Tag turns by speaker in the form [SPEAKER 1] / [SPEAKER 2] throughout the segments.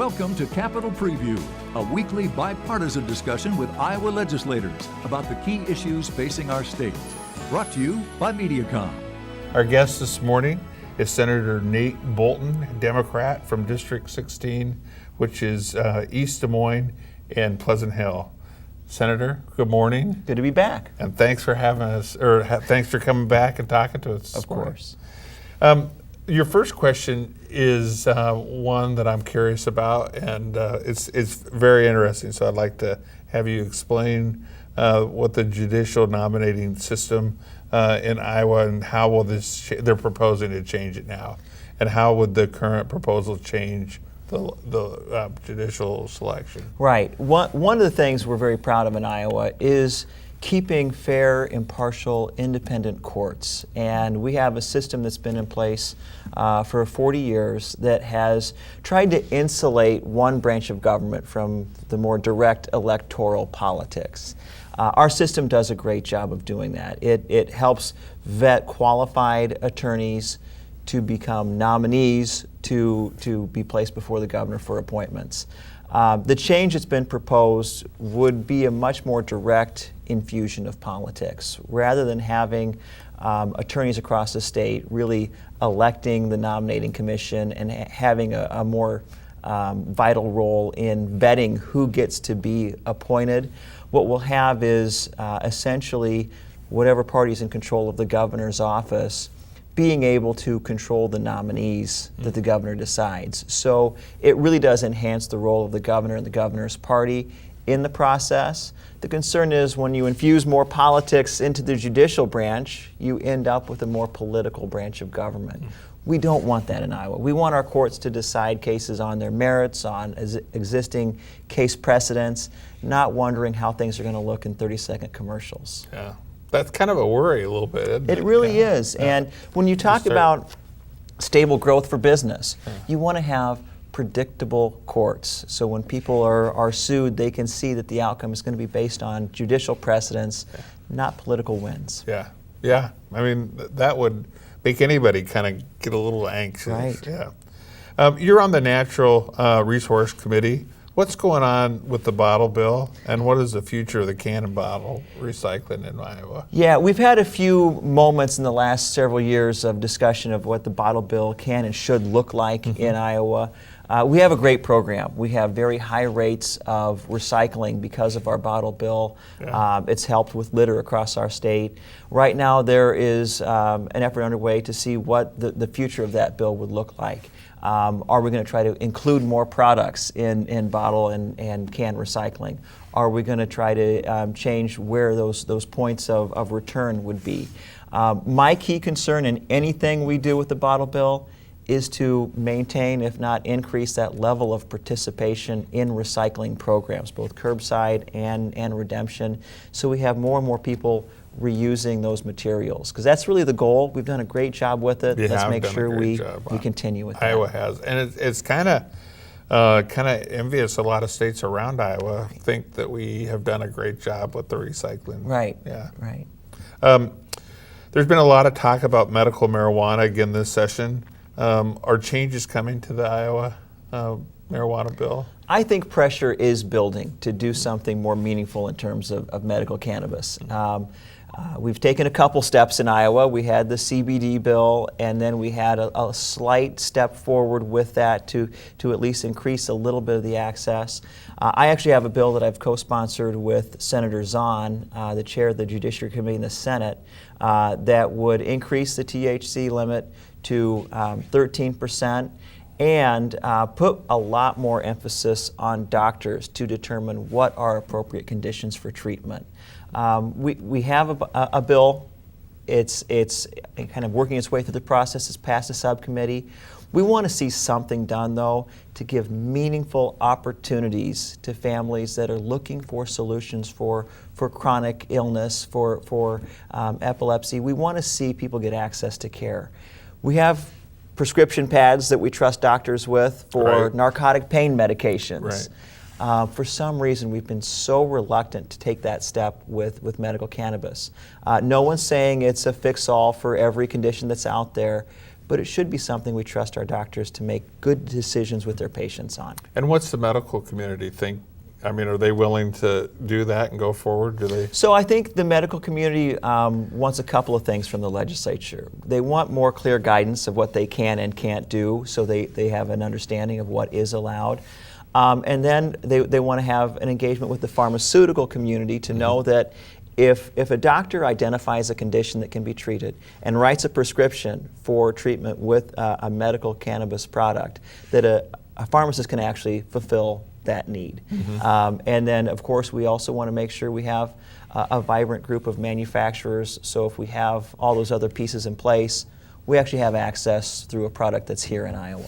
[SPEAKER 1] Welcome to Capitol Preview, a weekly bipartisan discussion with Iowa legislators about the key issues facing our state. Brought to you by Mediacom.
[SPEAKER 2] Our guest this morning is Senator Nate Boulton, Democrat from District 16, which is East Des Moines and Pleasant Hill. Senator, good morning.
[SPEAKER 3] Good to be back.
[SPEAKER 2] And thanks for having us, thanks for coming back and talking to us.
[SPEAKER 3] Of course.
[SPEAKER 2] Your first question is one that I'm curious about, and it's very interesting. So I'd like to have you explain what the judicial nominating system in Iowa and how will this they're proposing to change it now, and how would the current proposal change the judicial selection?
[SPEAKER 3] Right. One of the things we're very proud of in Iowa is keeping fair, impartial, independent courts. And we have a system that's been in place for 40 years that has tried to insulate one branch of government from the more direct electoral politics. Our system does a great job of doing that. It helps vet qualified attorneys to become nominees to be placed before the governor for appointments. The change that's been proposed would be a much more direct infusion of politics. Rather than having attorneys across the state really electing the nominating commission and having a more vital role in vetting who gets to be appointed, what we'll have is essentially whatever party's in control of the governor's office being able to control the nominees that the governor decides. So it really does enhance the role of the governor and the governor's party in the process. The concern is when you infuse more politics into the judicial branch, you end up with a more political branch of government. We don't want that in Iowa. We want our courts to decide cases on their merits, on existing case precedents, not wondering how things are going to look in 30-second commercials.
[SPEAKER 2] Yeah. That's kind of a worry a little bit, isn't it?
[SPEAKER 3] It really is. Yeah. And when you talk about stable growth for business, you want to have predictable courts. So when people are sued, they can see that the outcome is going to be based on judicial precedents, not political wins.
[SPEAKER 2] Yeah. Yeah. I mean, that would make anybody kind of get a little anxious.
[SPEAKER 3] Right.
[SPEAKER 2] Yeah. You're on the Natural Resource Committee. What's going on with the bottle bill, and what is the future of the can and bottle recycling in Iowa?
[SPEAKER 3] Yeah, we've had a few moments in the last several years of discussion of what the bottle bill can and should look like in Iowa. We have a great program. We have very high rates of recycling because of our bottle bill. Yeah. It's helped with litter across our state. Right now there is an effort underway to see what the future of that bill would look like. Are we going to try to include more products in bottle and can recycling? Are we going to try to change where those points of return would be? My key concern in anything we do with the bottle bill is to maintain, if not increase, that level of participation in recycling programs, both curbside and redemption, so we have more and more people reusing those materials, because that's really the goal. We've done a great job with it. Let's make sure we continue with that.
[SPEAKER 2] Iowa has, and it's kind of envious. A lot of states around Iowa think that we have done a great job with the recycling.
[SPEAKER 3] Right.
[SPEAKER 2] Yeah.
[SPEAKER 3] Right.
[SPEAKER 2] There's been a lot of talk about medical marijuana again this session. Are changes coming to the Iowa marijuana bill? I
[SPEAKER 3] think pressure is building to do something more meaningful in terms of medical cannabis. We've taken a couple steps in Iowa. We had the CBD bill, and then we had a slight step forward with that to at least increase a little bit of the access. I actually have a bill that I've co-sponsored with Senator Zahn, the chair of the Judiciary Committee in the Senate, that would increase the THC limit to 13%. And put a lot more emphasis on doctors to determine what are appropriate conditions for treatment. We have a bill. It's kind of working its way through the process. It's passed a subcommittee. We want to see something done, though, to give meaningful opportunities to families that are looking for solutions for chronic illness, for epilepsy. We want to see people get access to care. We have prescription pads that we trust doctors with for narcotic pain medications. For some reason, we've been so reluctant to take that step with medical cannabis. No one's saying it's a fix-all for every condition that's out there, but it should be something we trust our doctors to make good decisions with their patients on.
[SPEAKER 2] And what's the medical community think? I mean, are they willing to do that and go forward? Do they?
[SPEAKER 3] So I think the medical community wants a couple of things from the legislature. They want more clear guidance of what they can and can't do, so they have an understanding of what is allowed. And then they want to have an engagement with the pharmaceutical community to know that if a doctor identifies a condition that can be treated and writes a prescription for treatment with a medical cannabis product, that a pharmacist can actually fulfill that need. And then, of course, we also want to make sure we have a vibrant group of manufacturers, so if we have all those other pieces in place, we actually have access through a product that's here in Iowa.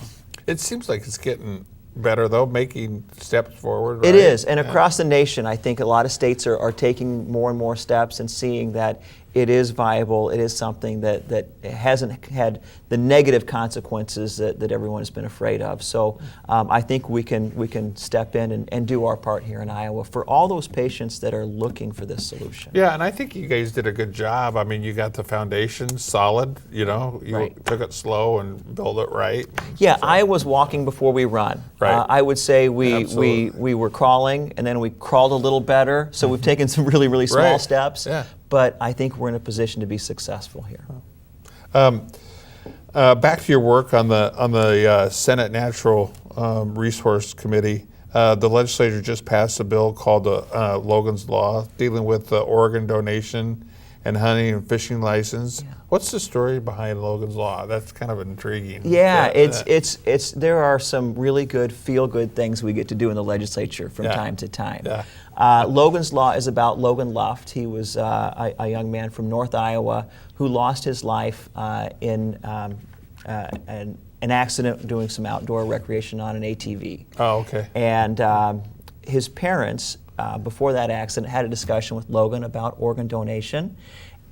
[SPEAKER 2] It seems like it's getting better, though, making steps forward, right?
[SPEAKER 3] It is, and across the nation, I think a lot of states are taking more and more steps and seeing that it is viable, it is something that hasn't had the negative consequences that everyone has been afraid of. So I think we can step in and do our part here in Iowa for all those patients that are looking for this solution.
[SPEAKER 2] Yeah, and I think you guys did a good job. I mean, you got the foundation solid, you took it slow and built it right.
[SPEAKER 3] Yeah, Iowa's walking before we run.
[SPEAKER 2] Right.
[SPEAKER 3] I would say we were crawling, and then we crawled a little better, so we've taken some really, really small
[SPEAKER 2] Right.
[SPEAKER 3] steps.
[SPEAKER 2] Yeah.
[SPEAKER 3] But I think we're in a position to be successful here.
[SPEAKER 2] Back to your work on the Senate Natural Resource Committee. The legislature just passed a bill called Logan's Law, dealing with Oregon donation and hunting and fishing license.
[SPEAKER 3] Yeah.
[SPEAKER 2] What's the story behind Logan's Law? That's kind of intriguing.
[SPEAKER 3] Yeah, it's there are some really good feel-good things we get to do in the legislature from time to time.
[SPEAKER 2] Yeah.
[SPEAKER 3] Logan's Law is about Logan Luft. He was a young man from North Iowa who lost his life in an accident doing some outdoor recreation on an ATV.
[SPEAKER 2] Oh, okay.
[SPEAKER 3] And his parents, before that accident, had a discussion with Logan about organ donation.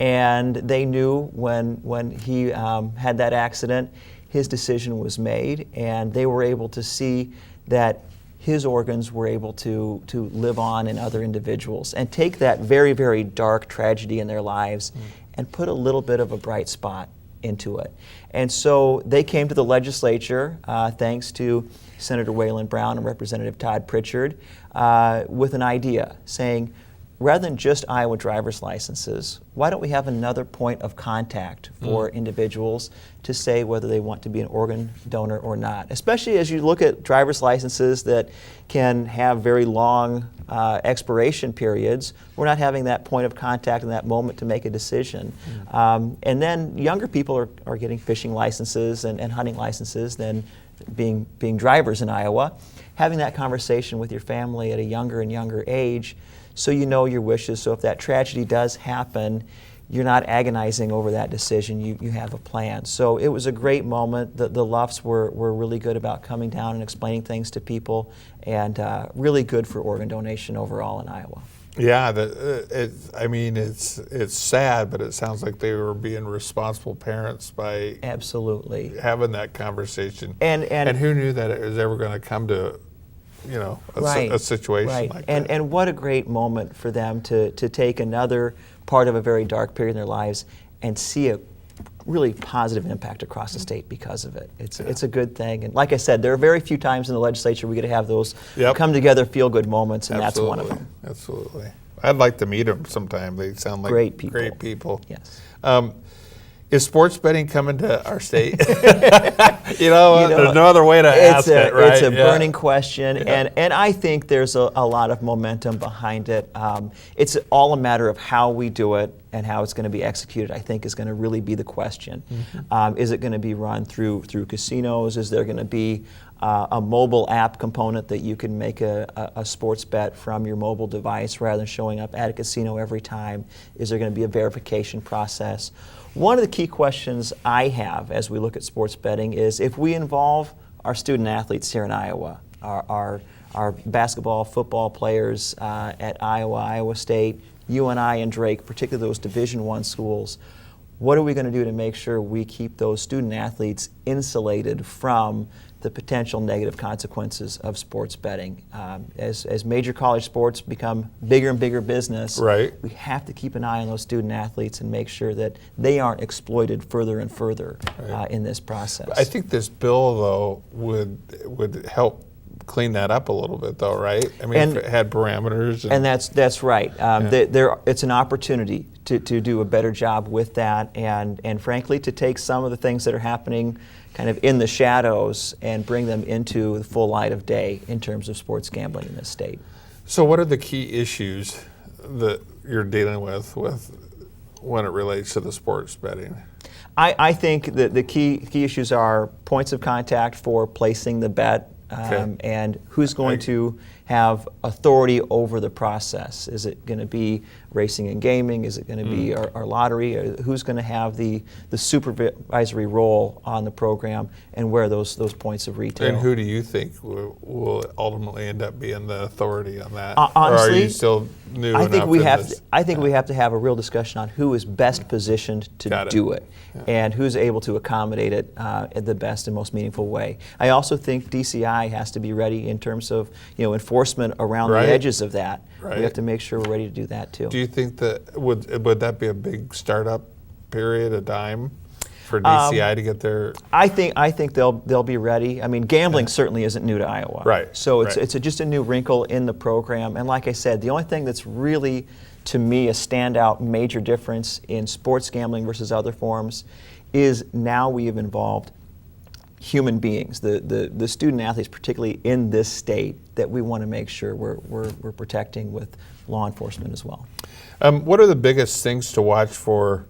[SPEAKER 3] And they knew when he had that accident, his decision was made, and they were able to see that his organs were able to live on in other individuals and take that very, very dark tragedy in their lives and put a little bit of a bright spot into it. And so they came to the legislature, thanks to Senator Waylon Brown and Representative Todd Pritchard, with an idea saying, rather than just Iowa driver's licenses, why don't we have another point of contact for individuals to say whether they want to be an organ donor or not? Especially as you look at driver's licenses that can have very long expiration periods, we're not having that point of contact in that moment to make a decision. And then younger people are getting fishing licenses and hunting licenses than being drivers in Iowa. Having that conversation with your family at a younger and younger age, so you know your wishes. So if that tragedy does happen, you're not agonizing over that decision. You have a plan. So it was a great moment. The Lufts were really good about coming down and explaining things to people, and really good for organ donation overall in Iowa.
[SPEAKER 2] Yeah, it's sad, but it sounds like they were being responsible parents by
[SPEAKER 3] Absolutely
[SPEAKER 2] having that conversation.
[SPEAKER 3] And
[SPEAKER 2] who knew that it was ever going to come to, a situation like that.
[SPEAKER 3] And what a great moment for them to take another part of a very dark period in their lives and see a really positive impact across the state because of it. It's a good thing. And like I said, there are very few times in the legislature we get to have those come together, feel-good moments, and that's one of them.
[SPEAKER 2] Absolutely. I'd like to meet them sometime. They sound like
[SPEAKER 3] great people.
[SPEAKER 2] Yes. Is sports betting coming to our state? There's no other way to ask it, right?
[SPEAKER 3] It's a burning question, and I think there's a lot of momentum behind it. It's all a matter of how we do it and how it's going to be executed, I think, is going to really be the question. Is it going to be run through casinos? Is there going to be a mobile app component that you can make a sports bet from your mobile device rather than showing up at a casino every time? Is there going to be a verification process? One of the key questions I have as we look at sports betting is if we involve our student athletes here in Iowa, our basketball, football players at Iowa State, UNI and Drake, particularly those Division I schools, what are we going to do to make sure we keep those student athletes insulated from the potential negative consequences of sports betting? As major college sports become bigger and bigger business,
[SPEAKER 2] Right.
[SPEAKER 3] we have to keep an eye on those student athletes and make sure that they aren't exploited further and further in this process.
[SPEAKER 2] I think this bill, though, would help clean that up a little bit, though, right? I mean, if it had parameters.
[SPEAKER 3] And that's right. It's an opportunity to do a better job with that, and frankly, to take some of the things that are happening kind of in the shadows and bring them into the full light of day in terms of sports gambling in this state.
[SPEAKER 2] So what are the key issues that you're dealing with when it relates to the sports betting?
[SPEAKER 3] I think that the key issues are points of contact for placing the bet, and who's going to have authority over the process. Is it going to be racing and gaming? Is it going to be our lottery? Who's going to have the supervisory role on the program, and where those points of retail?
[SPEAKER 2] And who do you think will ultimately end up being the authority on that?
[SPEAKER 3] Honestly,
[SPEAKER 2] or are you still new
[SPEAKER 3] I think
[SPEAKER 2] enough
[SPEAKER 3] we
[SPEAKER 2] in
[SPEAKER 3] have.
[SPEAKER 2] this?
[SPEAKER 3] I think we have to have a real discussion on who is best positioned to do it, and who's able to accommodate it in the best and most meaningful way. I also think DCI has to be ready in terms of enforcement around the edges of that.
[SPEAKER 2] Right.
[SPEAKER 3] We have to make sure we're ready to do that too.
[SPEAKER 2] Do you think that would that be a big startup period of time for DCI to get their?
[SPEAKER 3] I think they'll be ready. I mean, gambling certainly isn't new to Iowa.
[SPEAKER 2] Right.
[SPEAKER 3] So it's just a new wrinkle in the program. And like I said, the only thing that's really, to me, a standout major difference in sports gambling versus other forms is now we have involved human beings, the student athletes, particularly in this state, that we want to make sure we're protecting with law enforcement as well.
[SPEAKER 2] What are the biggest things to watch for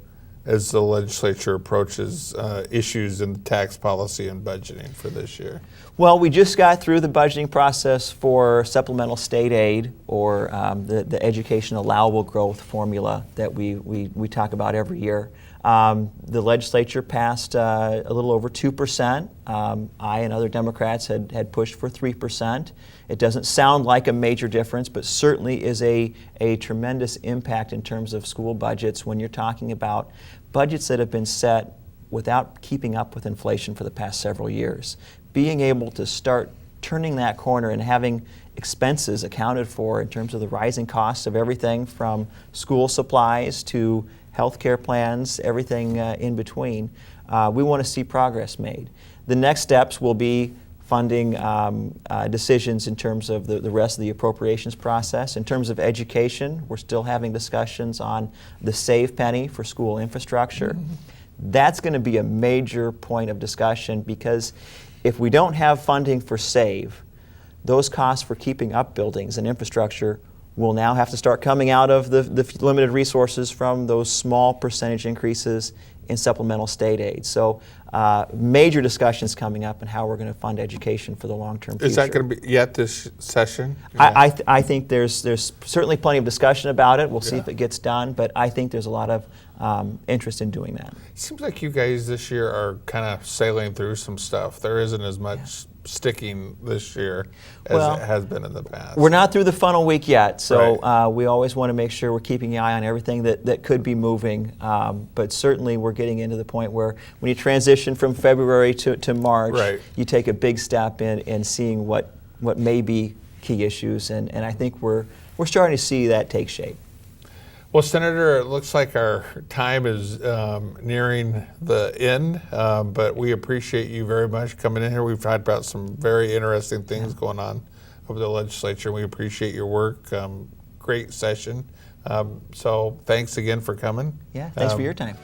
[SPEAKER 2] as the legislature approaches issues in the tax policy and budgeting for this year?
[SPEAKER 3] Well, we just got through the budgeting process for supplemental state aid, or the education allowable growth formula that we talk about every year. The legislature passed a little over 2%. I and other Democrats had pushed for 3%. It doesn't sound like a major difference, but certainly is a tremendous impact in terms of school budgets when you're talking about budgets that have been set without keeping up with inflation for the past several years. Being able to start turning that corner and having expenses accounted for in terms of the rising costs of everything from school supplies to healthcare plans, everything in between, we want to see progress made. The next steps will be funding decisions in terms of the rest of the appropriations process. In terms of education, we're still having discussions on the save penny for school infrastructure. That's going to be a major point of discussion, because if we don't have funding for SAVE, those costs for keeping up buildings and infrastructure will now have to start coming out of the limited resources from those small percentage increases in supplemental state aid. So major discussions coming up on how we're going to fund education for the long-term future.
[SPEAKER 2] Is that going to be yet this session?
[SPEAKER 3] I think there's certainly plenty of discussion about it. We'll see if it gets done, but I think there's a lot of interest in doing that.
[SPEAKER 2] It seems like you guys this year are kind of sailing through some stuff. There isn't as much sticking this year as it has been in the past.
[SPEAKER 3] We're not through the funnel week yet, so we always want to make sure we're keeping an eye on everything that could be moving. But certainly we're getting into the point where when you transition from February to March, you take a big step in seeing what may be key issues, and I think we're starting to see that take shape.
[SPEAKER 2] Well, Senator, it looks like our time is nearing the end, but we appreciate you very much coming in here. We've talked about some very interesting things going on over the legislature. We appreciate your work. Great session. So thanks again for coming.
[SPEAKER 3] Yeah, thanks for your time.